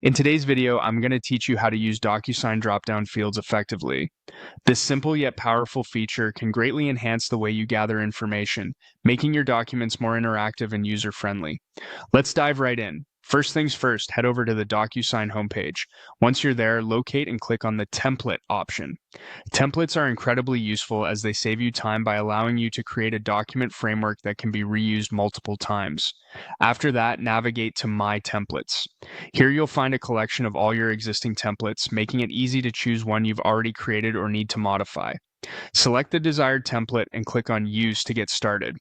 In today's video, I'm going to teach you how to use DocuSign Dropdown fields effectively. This simple yet powerful feature can greatly enhance the way you gather information, making your documents more interactive and user-friendly. Let's dive right in. First things first, head over to the DocuSign homepage. Once you're there, locate and click on the Template option. Templates are incredibly useful as they save you time by allowing you to create a document framework that can be reused multiple times. After that, navigate to My Templates. Here you'll find a collection of all your existing templates, making it easy to choose one you've already created or need to modify. Select the desired template and click on Use to get started.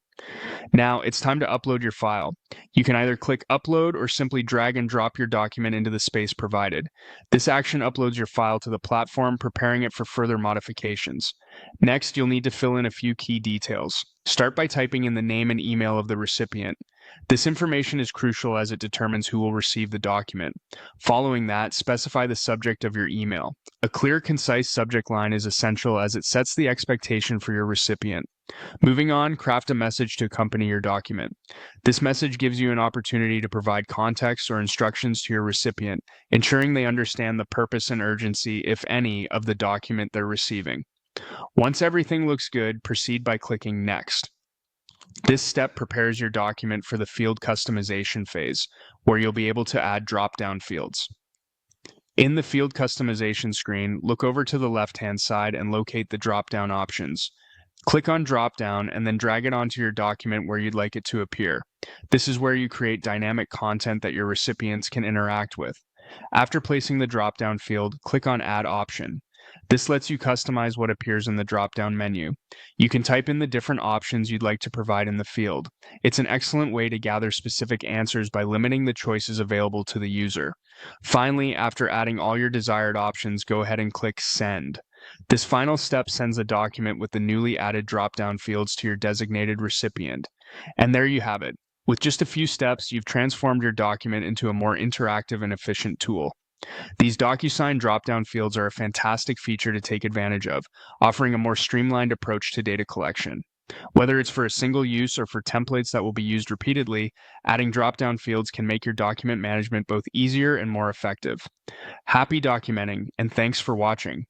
Now it's time to upload your file. You can either click Upload or simply drag and drop your document into the space provided. This action uploads your file to the platform, preparing it for further modifications. Next, you'll need to fill in a few key details. Start by typing in the name and email of the recipient. This information is crucial as it determines who will receive the document. Following that, specify the subject of your email. A clear, concise subject line is essential as it sets the expectation for your recipient. Moving on, craft a message to accompany your document. This message gives you an opportunity to provide context or instructions to your recipient, ensuring they understand the purpose and urgency, if any, of the document they're receiving. Once everything looks good, proceed by clicking Next. This step prepares your document for the field customization phase, where you'll be able to add drop-down fields. In the field customization screen, look over to the left-hand side and locate the drop-down options. Click on Dropdown and then drag it onto your document where you'd like it to appear. This is where you create dynamic content that your recipients can interact with. After placing the drop-down field, click on Add Option. This lets you customize what appears in the drop-down menu. You can type in the different options you'd like to provide in the field. It's an excellent way to gather specific answers by limiting the choices available to the user. Finally, after adding all your desired options, go ahead and click Send. This final step sends a document with the newly added drop-down fields to your designated recipient. And there you have it. With just a few steps, you've transformed your document into a more interactive and efficient tool. These DocuSign drop-down fields are a fantastic feature to take advantage of, offering a more streamlined approach to data collection. Whether it's for a single use or for templates that will be used repeatedly, adding drop-down fields can make your document management both easier and more effective. Happy documenting, and thanks for watching.